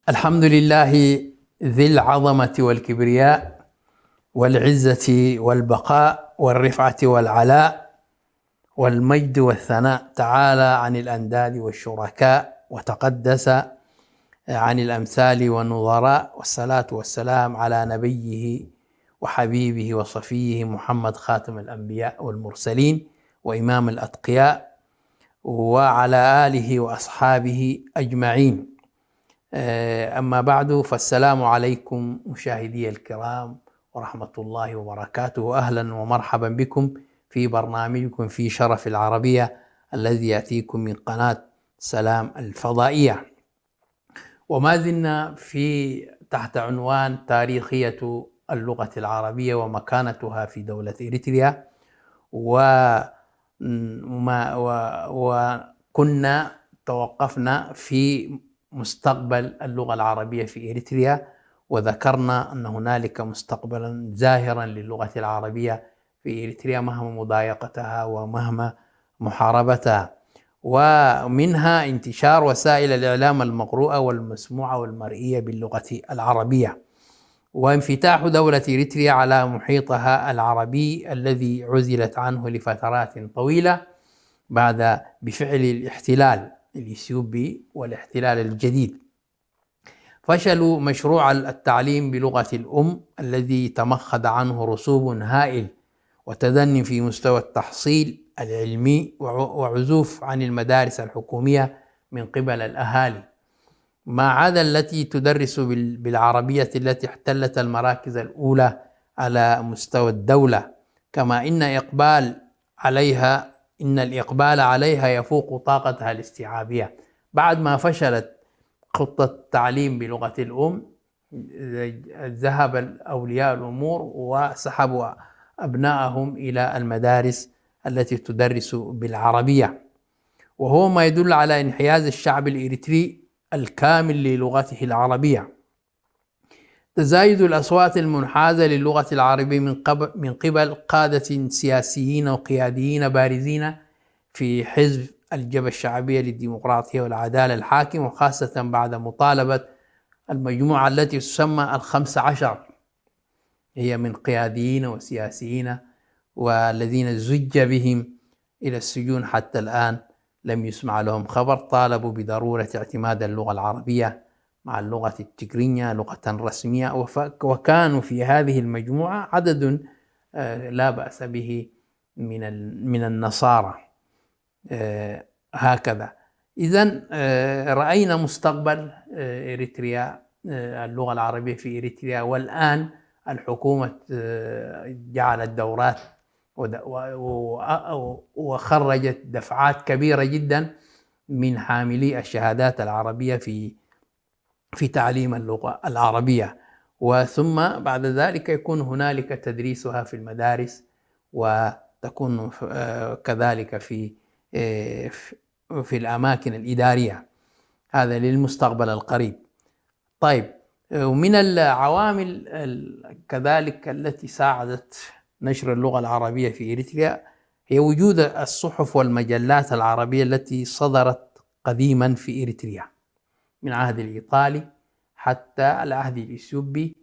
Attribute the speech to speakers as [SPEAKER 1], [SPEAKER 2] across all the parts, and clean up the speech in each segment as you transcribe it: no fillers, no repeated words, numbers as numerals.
[SPEAKER 1] الحمد لله ذي العظمة والكبرياء والعزة والبقاء والرفعة والعلاء والمجد والثناء، تعالى عن الأنداد والشركاء وتقدس عن الأمثال والنظراء، والصلاة والسلام على نبيه وحبيبه وصفيه محمد خاتم الأنبياء والمرسلين وإمام الأتقياء، وعلى آله وأصحابه أجمعين. أما بعد، فالسلام عليكم مشاهدي الكرام ورحمة الله وبركاته. أهلا ومرحبا بكم في برنامجكم في شرف العربية الذي يأتيكم من قناة سلام الفضائية، وما زلنا تحت عنوان تاريخية اللغة العربية ومكانتها في دولة إريتريا، وكنا توقفنا في مستقبل اللغة العربية في إريتريا، وذكرنا أن هنالك مستقبلا زاهرا للغة العربية في إريتريا مهما مضايقتها ومهما محاربتها، ومنها انتشار وسائل الإعلام المقروءة والمسموعة والمرئية باللغة العربية، وانفتاح دولة إريتريا على محيطها العربي الذي عزلت عنه لفترات طويلة بفعل الاحتلال الإثيوبي والاحتلال الجديد. فشل مشروع التعليم بلغة الأم الذي تمخض عنه رسوب هائل وتدني في مستوى التحصيل العلمي وعزوف عن المدارس الحكومية من قبل الأهالي، ما عدا التي تدرس بالعربية التي احتلت المراكز الأولى على مستوى الدولة، كما إن الإقبال عليها يفوق طاقتها الاستيعابية. بعد ما فشلت خطة التعليم بلغة الأم، ذهب أولياء الأمور وسحبوا أبنائهم إلى المدارس التي تدرس بالعربية، وهو ما يدل على انحياز الشعب الإريتري الكامل للغته العربية. تزايد الأصوات المنحازة للغة العربية من قبل قادة سياسيين وقياديين بارزين في حزب الجبهة الشعبية للديمقراطية والعدالة الحاكم، وخاصة بعد مطالبة المجموعة التي تسمى 15، هي من قياديين وسياسيين والذين زج بهم إلى السجون حتى الآن لم يسمع لهم خبر، طالبوا بضرورة اعتماد اللغة العربية مع اللغة التجرينية لغة رسمية، وكانوا في هذه المجموعة عدد لا بأس به من النصارى. هكذا إذن رأينا مستقبل إريتريا، اللغة العربية في إريتريا، والآن الحكومة جعلت دورات وخرجت دفعات كبيرة جدا من حاملي الشهادات العربية في تعليم اللغة العربية، وثم بعد ذلك يكون هنالك تدريسها في المدارس، وتكون كذلك في الأماكن الإدارية. هذا للمستقبل القريب. طيب، ومن العوامل كذلك التي ساعدت نشر اللغة العربية في إريتريا هي وجود الصحف والمجلات العربية التي صدرت قديما في إريتريا من عهد الإيطالي حتى العهد الإثيوبي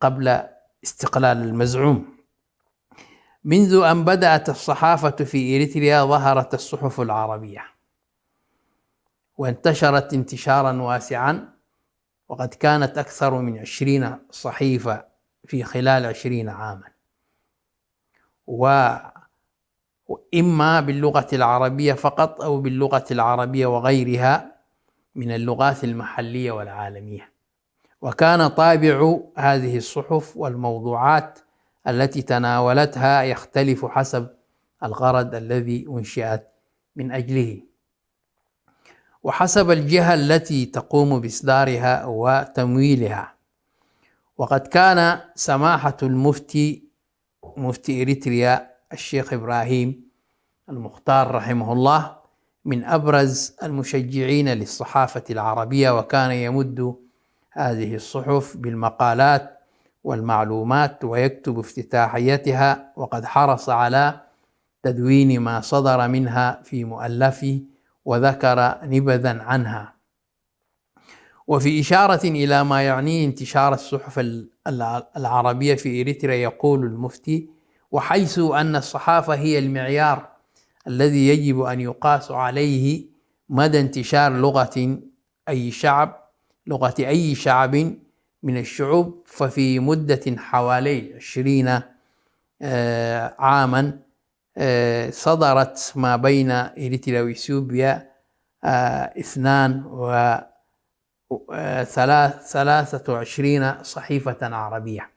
[SPEAKER 1] قبل استقلال المزعوم. منذ أن بدأت الصحافة في إريتريا ظهرت الصحف العربية وانتشرت انتشارا واسعا، وقد كانت أكثر من 20 صحيفة في خلال 20 عاما، وإما باللغة العربية فقط أو باللغة العربية وغيرها من اللغات المحلية والعالمية. وكان طابع هذه الصحف والموضوعات التي تناولتها يختلف حسب الغرض الذي أنشئت من أجله وحسب الجهة التي تقوم بإصدارها وتمويلها. وقد كان سماحة مفتي إريتريا الشيخ إبراهيم المختار رحمه الله من أبرز المشجعين للصحافة العربية، وكان يمد هذه الصحف بالمقالات والمعلومات ويكتب افتتاحيتها، وقد حرص على تدوين ما صدر منها في مؤلفه وذكر نبذا عنها. وفي إشارة إلى ما يعنيه انتشار الصحف العربية في إريتريا يقول المفتي: وحيث أن الصحافة هي المعيار الذي يجب أن يقاس عليه مدى انتشار لغة أي شعب من الشعوب، ففي مدة حوالي 20 عاما صدرت ما بين إريتريا وإثيوبيا 23 صحيفة عربية،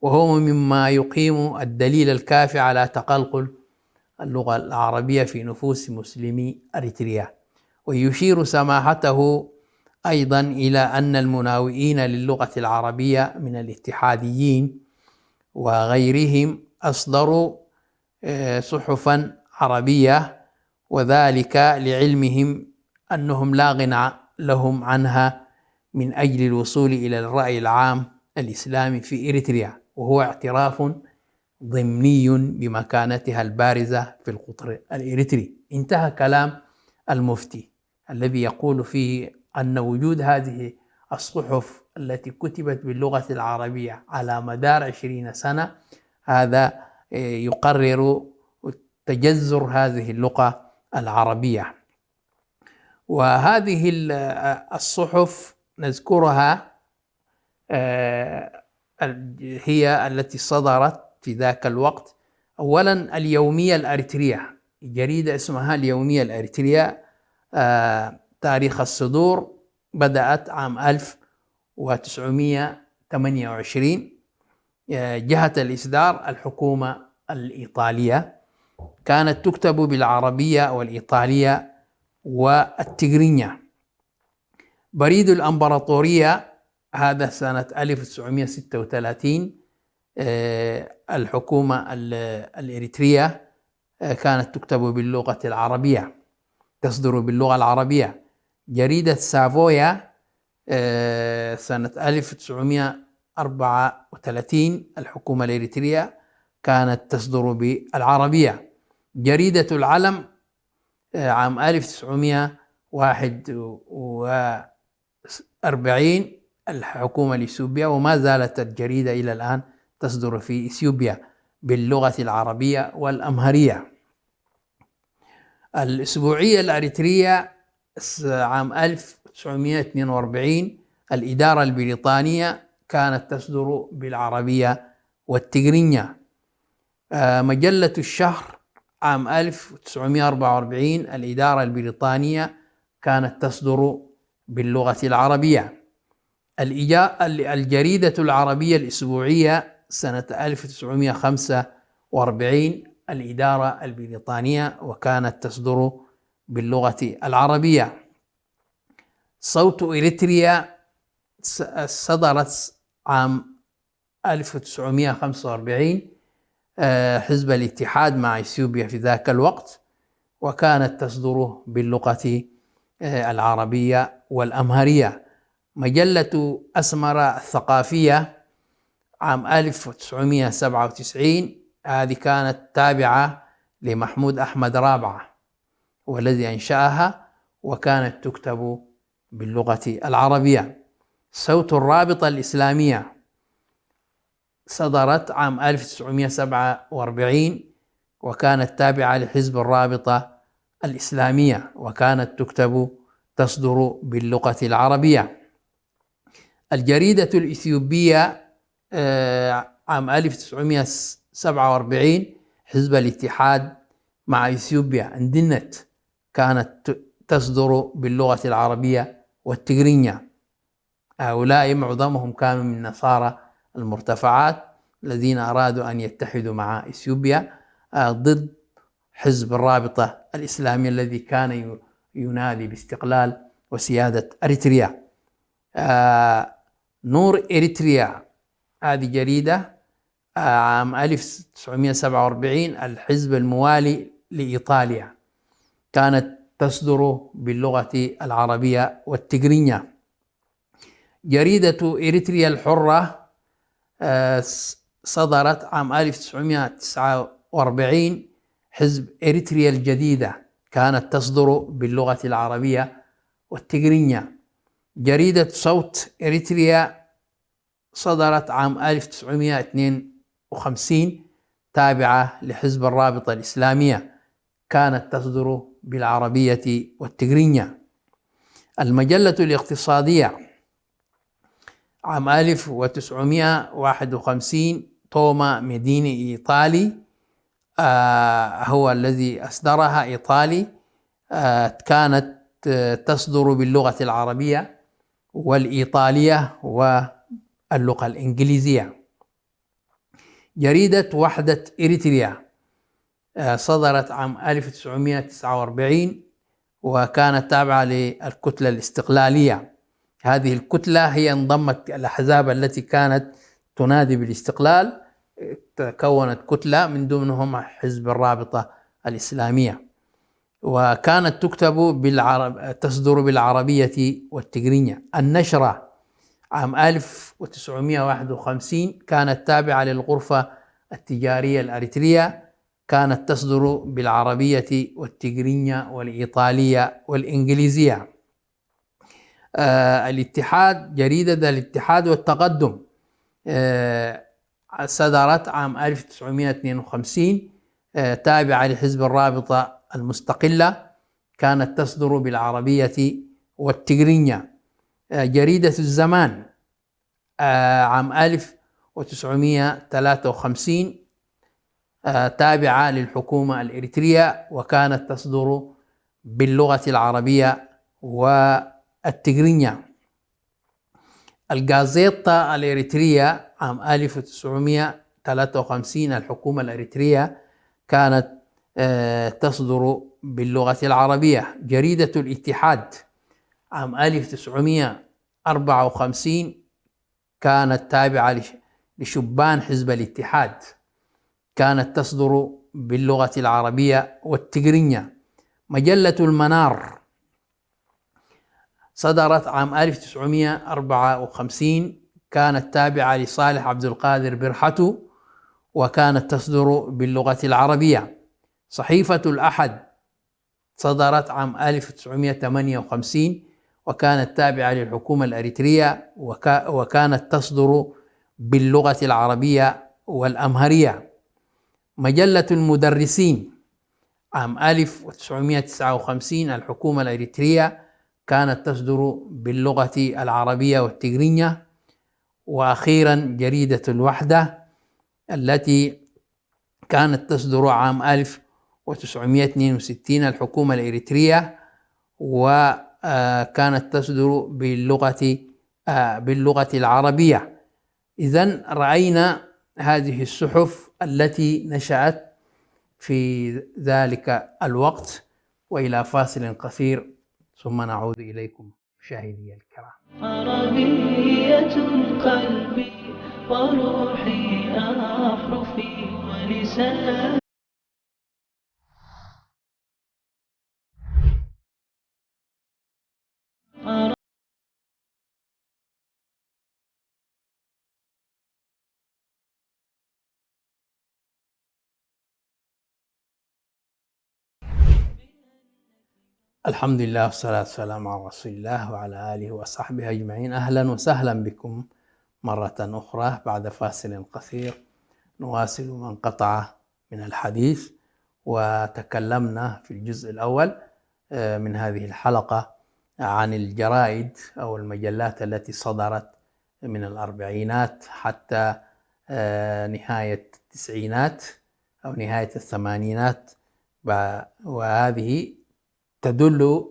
[SPEAKER 1] وهو مما يقيم الدليل الكافي على تقلقل اللغة العربية في نفوس مسلمي أريتريا. ويشير سماحته أيضا إلى أن المناوئين للغة العربية من الاتحاديين وغيرهم أصدروا صحفا عربية، وذلك لعلمهم أنهم لا غنى لهم عنها من أجل الوصول إلى الرأي العام الإسلامي في إريتريا، وهو اعتراف ضمني بمكانتها البارزة في القطر الإريتري. انتهى كلام المفتي الذي يقول فيه أن وجود هذه الصحف التي كتبت باللغة العربية على مدار 20 سنة هذا يقرر تجذر هذه اللغة العربية. وهذه الصحف نذكرها هي التي صدرت في ذاك الوقت. أولا اليومية الأريترية، جريدة اسمها اليومية الأريترية، تاريخ الصدور بدأت عام 1928. جهة الإصدار الحكومة الإيطالية، كانت تكتب بالعربية والإيطالية والتجرينية. بريد الأمبراطورية هذا سنة 1936. الحكومة الإريترية كانت تكتب باللغة العربية، تصدر باللغة العربية. جريدة سافويا سنة 1934 الحكومة الإريترية كانت تصدر بالعربية. جريدة العلم عام 1941 الحكومة الإثيوبية، وما زالت الجريدة إلى الآن تصدر في إثيوبيا باللغة العربية والأمهرية. الأسبوعية الأريترية عام 1942 الإدارة البريطانية كانت تصدر بالعربية والتجرينية. مجلة الشهر عام 1944 الإدارة البريطانية كانت تصدر باللغة العربية. الجريدة العربية الأسبوعية سنة 1945 الإدارة البريطانية وكانت تصدر باللغة العربية. صوت إريتريا صدرت عام 1945 حزب الاتحاد مع إثيوبيا في ذاك الوقت، وكانت تصدر باللغة العربية والأمهرية. مجلة أسمرة الثقافية عام 1997 هذه كانت تابعة لمحمود أحمد رابعة والذي أنشأها، وكانت تكتب باللغة العربية. صوت الرابطة الإسلامية صدرت عام 1947 وكانت تابعة لحزب الرابطة الإسلامية، وكانت تصدر باللغة العربية. الجريدة الإثيوبية عام 1947 حزب الاتحاد مع إثيوبيا اندنت كانت تصدر باللغة العربية والتجرينية. هؤلاء معظمهم كانوا من نصارى المرتفعات الذين أرادوا أن يتحدوا مع إثيوبيا ضد حزب الرابطة الإسلامي الذي كان ينادي باستقلال وسيادة أريتريا. نور إريتريا هذه جريدة عام 1947 الحزب الموالي لإيطاليا، كانت تصدر باللغة العربية والتجرينية. جريدة إريتريا الحرة صدرت عام 1949 حزب إريتريا الجديدة، كانت تصدر باللغة العربية والتجرينية. جريدة صوت إريتريا صدرت عام 1952، تابعة لحزب الرابطة الإسلامية، كانت تصدر بالعربية والتجرينية. المجلة الاقتصادية عام 1951، توما ميديني إيطالي هو الذي أصدرها، إيطالي، كانت تصدر باللغة العربية والإيطالية واللغة الإنجليزية. جريدة وحدة إريتريا صدرت عام 1949 وكانت تابعة للكتلة الاستقلالية. هذه الكتلة هي انضمت الأحزاب التي كانت تنادي بالاستقلال، تكونت كتلة من ضمنهم حزب الرابطة الإسلامية، وكانت تصدر بالعربية والتجرينية. النشرة عام 1951 كانت تابعة للغرفة التجارية الأريترية، كانت تصدر بالعربية والتجرينية والإيطالية والإنجليزية. الاتحاد، جريدة الاتحاد والتقدم صدرت عام 1952، تابعة لحزب الرابطة المستقلة، كانت تصدر بالعربية والتجرينية. جريدة الزمان عام 1953 تابعة للحكومة الإريترية، وكانت تصدر باللغة العربية والتجرينية. الجازيطة الإريترية عام 1953، الحكومة الإريترية كانت تصدر باللغة العربية. جريدة الاتحاد عام 1954 كانت تابعة لشبان حزب الاتحاد، كانت تصدر باللغة العربية والتجرينية. مجلة المنار صدرت عام 1954، كانت تابعة لصالح عبد القادر برحتو، وكانت تصدر باللغة العربية. صحيفة الأحد صدرت عام 1958 وكانت تابعة للحكومة الأريترية، وكانت تصدر باللغة العربية والأمهرية. مجلة المدرسين عام 1959، الحكومة الأريترية كانت تصدر باللغة العربية والتجرينية. وأخيرا جريدة الوحدة التي كانت تصدر عام 1962، الحكومة الإريترية، وكانت تصدر باللغة العربية. إذن رأينا هذه الصحف التي نشأت في ذلك الوقت. وإلى فاصل قصير ثم نعود إليكم مشاهدي الكرام.
[SPEAKER 2] عربية قلبي وروحي أحرفي ولساني.
[SPEAKER 1] الحمد لله والصلاة والسلام على رسول الله وعلى آله وصحبه أجمعين. أهلا وسهلا بكم مرة أخرى بعد فاصل قصير. نواصل ما انقطع من الحديث، وتكلمنا في الجزء الأول من هذه الحلقة عن الجرائد أو المجلات التي صدرت من الأربعينات حتى نهاية التسعينات أو نهاية الثمانينات، وهذه تدل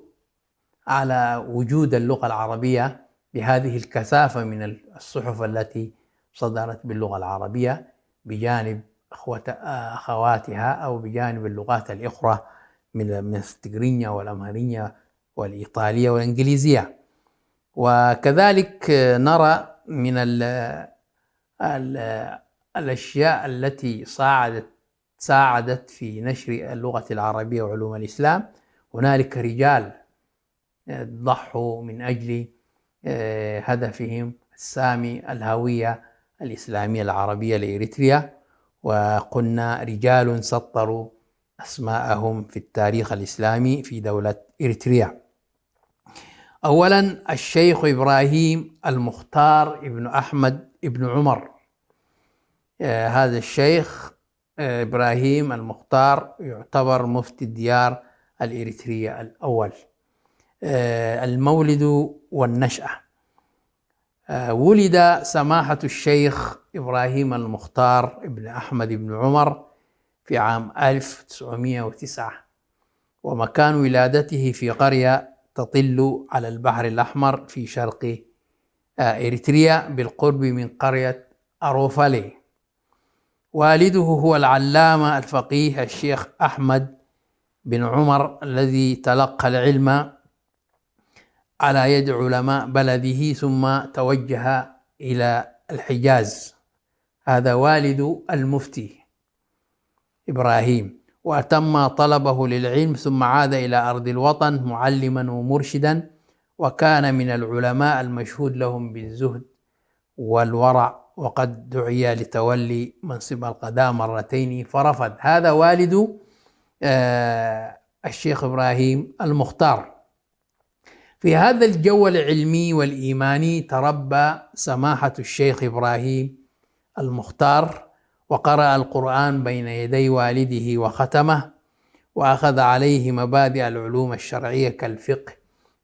[SPEAKER 1] على وجود اللغة العربية بهذه الكثافة من الصحف التي صدرت باللغة العربية بجانب أخواتها أو بجانب اللغات الأخرى من التجرينية والأمهرية والإيطالية والإنجليزية. وكذلك نرى من الأشياء التي ساعدت في نشر اللغة العربية وعلوم الإسلام، هنالك رجال ضحوا من أجل هدفهم السامي، الهوية الإسلامية العربية لإريتريا، وقلنا رجال سطروا أسماءهم في التاريخ الإسلامي في دولة إريتريا. أولا الشيخ إبراهيم المختار ابن أحمد ابن عمر. هذا الشيخ إبراهيم المختار يعتبر مفتي الديار الإريترية الأول. المولد والنشأة: ولد سماحة الشيخ إبراهيم المختار ابن أحمد بن عمر في عام 1909، ومكان ولادته في قرية تطل على البحر الأحمر في شرق إريتريا بالقرب من قرية أروفالي. والده هو العلامة الفقيه الشيخ أحمد بن عمر الذي تلقى العلم على يد علماء بلده ثم توجه إلى الحجاز. هذا والد المفتي إبراهيم، وأتم طلبه للعلم ثم عاد إلى أرض الوطن معلما ومرشدا، وكان من العلماء المشهود لهم بالزهد والورع، وقد دعي لتولي منصب القضاء مرتين فرفض. هذا والد الشيخ إبراهيم المختار. في هذا الجو العلمي والإيماني تربى سماحة الشيخ إبراهيم المختار، وقرأ القرآن بين يدي والده وختمه، وأخذ عليه مبادئ العلوم الشرعية كالفقه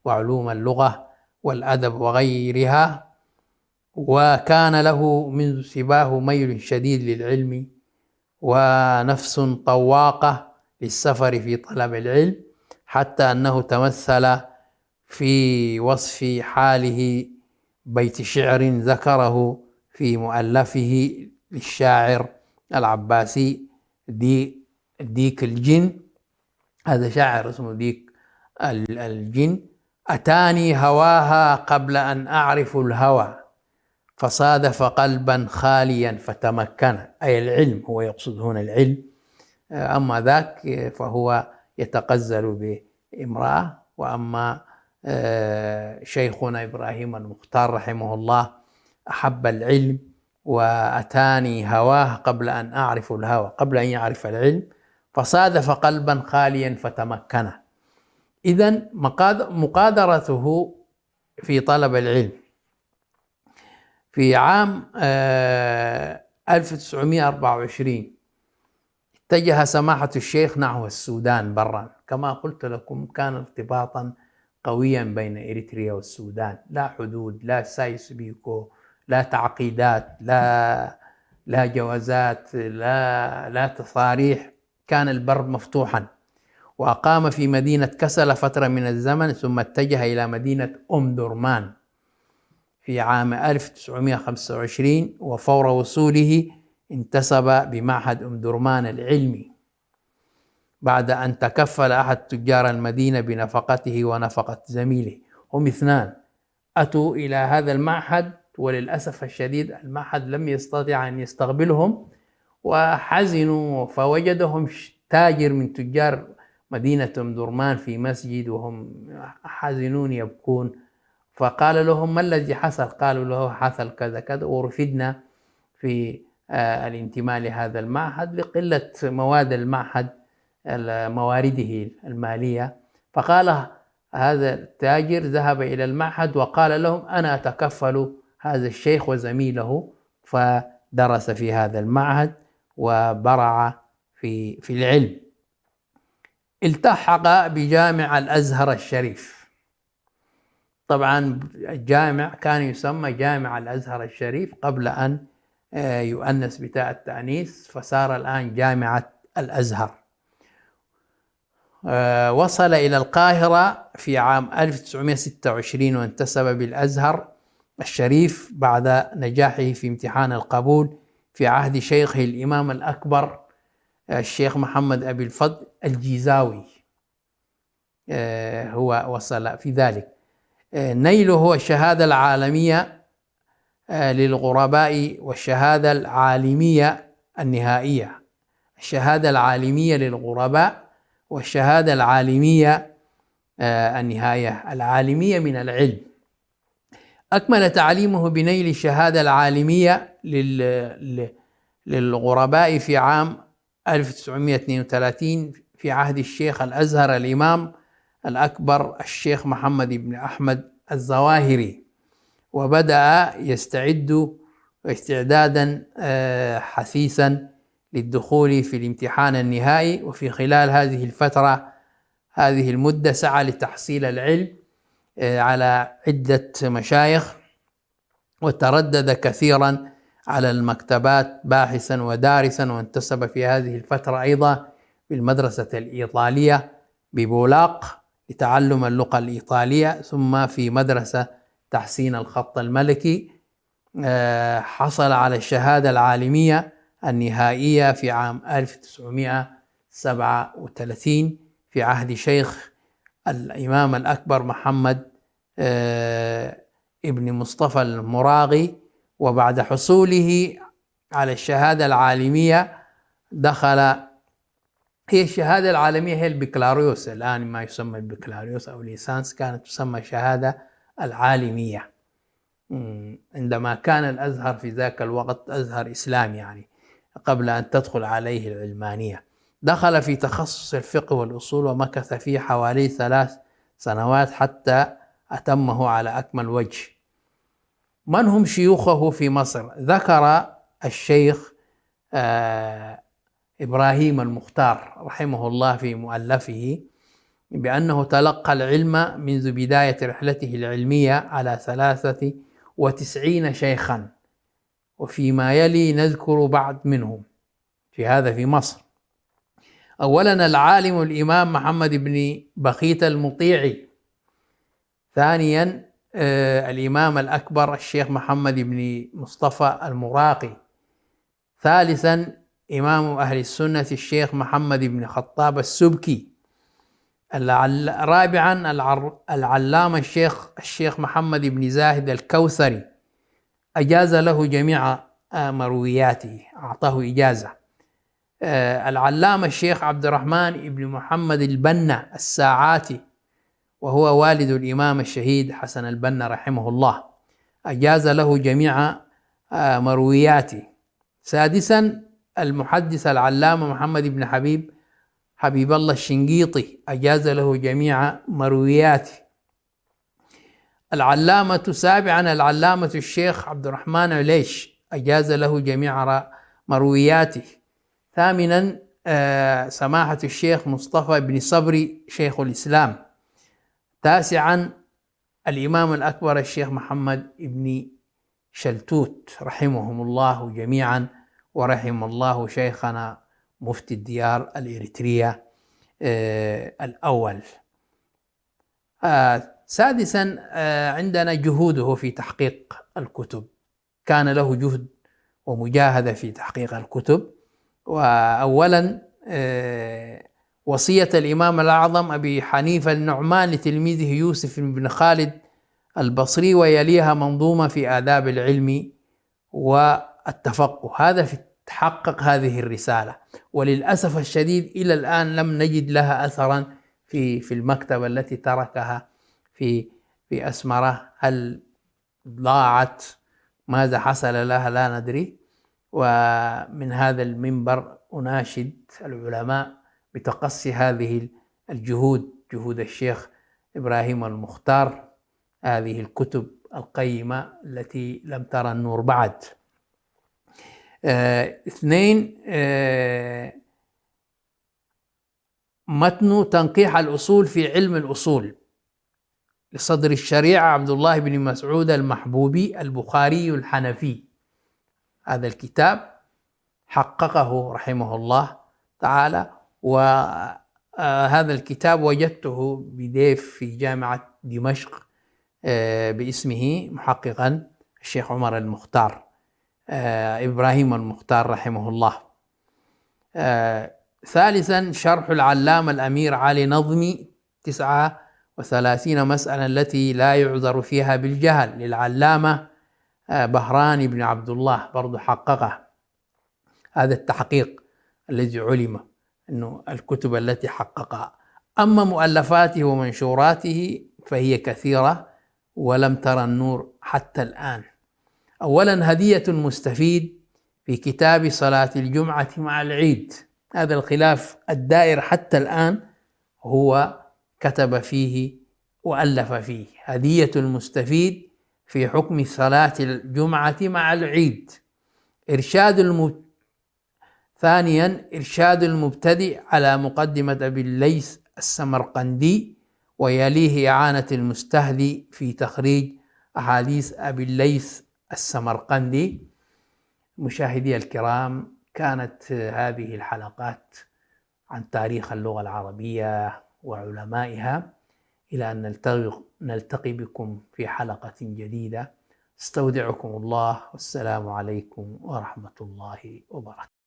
[SPEAKER 1] وعلوم اللغة والأدب وغيرها، وكان له منذ صباه ميل شديد للعلم ونفس طواقة للسفر في طلب العلم، حتى أنه تمثل في وصف حاله بيت شعر ذكره في مؤلفه للشاعر العباسي ديك الجن. هذا شاعر اسمه ديك الجن: أتاني هواها قبل أن أعرف الهوى، فصادف قلبا خاليا فتمكن. أي العلم، هو يقصد هنا العلم، أما ذاك فهو يتقزل بامرأة. وأما شيخنا إبراهيم المختار رحمه الله أحب العلم، وأتاني هواه قبل أن أعرف الهوى، قبل أن يعرف العلم، فصادف قلبا خاليا فتمكن. إذن مقادرته في طلب العلم: في عام 1924 اتجه سماحة الشيخ نحو السودان برا. كما قلت لكم كان ارتباطا قويا بين إريتريا والسودان، لا حدود، لا سايس بيكو، لا تعقيدات، لا جوازات، لا تصاريح، كان البر مفتوحا. وأقام في مدينة كسلة فترة من الزمن، ثم اتجه إلى مدينة أم درمان في عام 1925، وفور وصوله انتسب بمعهد أم درمان العلمي، بعد أن تكفل أحد تجار المدينة بنفقته ونفقة زميله. هم اثنان أتوا إلى هذا المعهد، وللأسف الشديد المعهد لم يستطع أن يستقبلهم، وحزنوا، فوجدهم تاجر من تجار مدينة أم درمان في مسجد وهم حزنون يبكون، فقال لهم: ما الذي حصل؟ قالوا له: حصل كذا كذا، ورفدنا في الانتماء لهذا المعهد لقلة مواد المعهد موارده المالية. فقال هذا التاجر، ذهب إلى المعهد وقال لهم: أنا أتكفل هذا الشيخ وزميله، فدرس في هذا المعهد وبرع في العلم. التحق بجامع الأزهر الشريف. طبعا الجامع كان يسمى جامع الأزهر الشريف قبل أن يؤنس بتاء التأنيث، فصار الآن جامعة الأزهر. وصل إلى القاهرة في عام 1926 وانتسب بالأزهر الشريف بعد نجاحه في امتحان القبول في عهد شيخه الإمام الأكبر الشيخ محمد أبي الفضل الجيزاوي. هو وصل في ذلك. نيله هو الشهادة العالمية للغرباء والشهادة العالمية النهائية. الشهادة العالمية للغرباء والشهادة العالمية النهائية. العالمية من العلم. أكمل تعليمه بنيل الشهادة العالمية للغرباء في عام 1932 في عهد الشيخ الأزهر الإمام الأكبر الشيخ محمد بن أحمد الظواهري، وبدأ يستعد استعدادا حثيثا للدخول في الامتحان النهائي. وفي خلال هذه الفترة، هذه المدة، سعى لتحصيل العلم على عدة مشايخ، وتردد كثيرا على المكتبات باحثا ودارسا، وانتسب في هذه الفترة أيضا بالمدرسة الإيطالية ببولاق لتعلم اللغة الإيطالية، ثم في مدرسة تحسين الخط الملكي. حصل على الشهادة العالمية النهائية في عام 1937 في عهد شيخ الإمام الأكبر محمد ابن مصطفى المراغي. وبعد حصوله على الشهادة العالمية دخل، هي الشهادة العالمية هي البكالوريوس، الآن ما يسمى البكالوريوس أو ليسانس، كانت تسمى شهادة العالمية عندما كان الأزهر في ذاك الوقت أزهر إسلامي، يعني قبل أن تدخل عليه العلمانية. دخل في تخصص الفقه والأصول ومكث فيه حوالي 3 سنوات حتى أتمه على أكمل وجه. من هم شيوخه في مصر؟ ذكر الشيخ إبراهيم المختار رحمه الله في مؤلفه بأنه تلقى العلم منذ بداية رحلته العلمية على 93 شيخا، وفيما يلي نذكر بعض منهم في مصر. أولا العالم الإمام محمد بن بخيت المطيعي. ثانيا الإمام الأكبر الشيخ محمد بن مصطفى المراقي. ثالثا إمام أهل السنة الشيخ محمد بن خطاب السبكي. رابعا العلامة الشيخ محمد بن زاهد الكوثري، أجاز له جميع مروياته، أعطاه إجازة. العلامة الشيخ عبد الرحمن بن محمد البنا الساعاتي، وهو والد الإمام الشهيد حسن البنا رحمه الله، أجاز له جميع مروياته. سادسا المحدث العلامة محمد بن حبيب الله الشنقيطي، أجاز له جميع مروياته. سابعا العلامة الشيخ عبد الرحمن عليش، أجاز له جميع مروياته. ثامنا سماحة الشيخ مصطفى بن صبري شيخ الإسلام. تاسعا الإمام الأكبر الشيخ محمد بن شلتوت رحمهم الله جميعا، ورحم الله شيخنا مفتي الديار الإريترية الأول. سادسا عندنا جهوده في تحقيق الكتب، كان له جهد ومجاهدة في تحقيق الكتب. وأولا وصية الإمام الأعظم أبي حنيفة النعمان لتلميذه يوسف بن خالد البصري، ويليها منظومة في آداب العلم والتفقه. هذا في تحقق هذه الرسالة، وللأسف الشديد إلى الآن لم نجد لها أثرا في المكتبة التي تركها في أسمرة. هل ضاعت؟ ماذا حصل لها؟ لا ندري. ومن هذا المنبر أناشد العلماء بتقصي هذه الجهود، جهود الشيخ إبراهيم المختار، هذه الكتب القيمة التي لم ترى النور بعد. 2 متن تنقيح الأصول في علم الأصول لصدر الشريعة عبد الله بن مسعود المحبوبي البخاري الحنفي. هذا الكتاب حققه رحمه الله تعالى، وهذا الكتاب وجدته بديف في جامعة دمشق باسمه محققا الشيخ عمر المختار إبراهيم المختار رحمه الله. ثالثا شرح العلامة الأمير علي نظمي 39 مسألة التي لا يعذر فيها بالجهل للعلامة بهران بن عبد الله، برضو حققه. هذا التحقيق الذي علم أنه الكتب التي حققها. أما مؤلفاته ومنشوراته فهي كثيرة ولم ترى النور حتى الآن. أولا هدية المستفيد في كتاب صلاة الجمعة مع العيد. هذا الخلاف الدائر حتى الآن هو كتب فيه وألف فيه هدية المستفيد في حكم صلاة الجمعة مع العيد. ثانيا إرشاد المبتدئ على مقدمة أبي الليث السمرقندي، ويليه إعانة المستهدي في تخريج أحاديث أبي الليث السمرقندي. مشاهدي الكرام، كانت هذه الحلقات عن تاريخ اللغة العربية وعلمائها، إلى أن نلتقي بكم في حلقة جديدة. استودعكم الله، والسلام عليكم ورحمة الله وبركاته.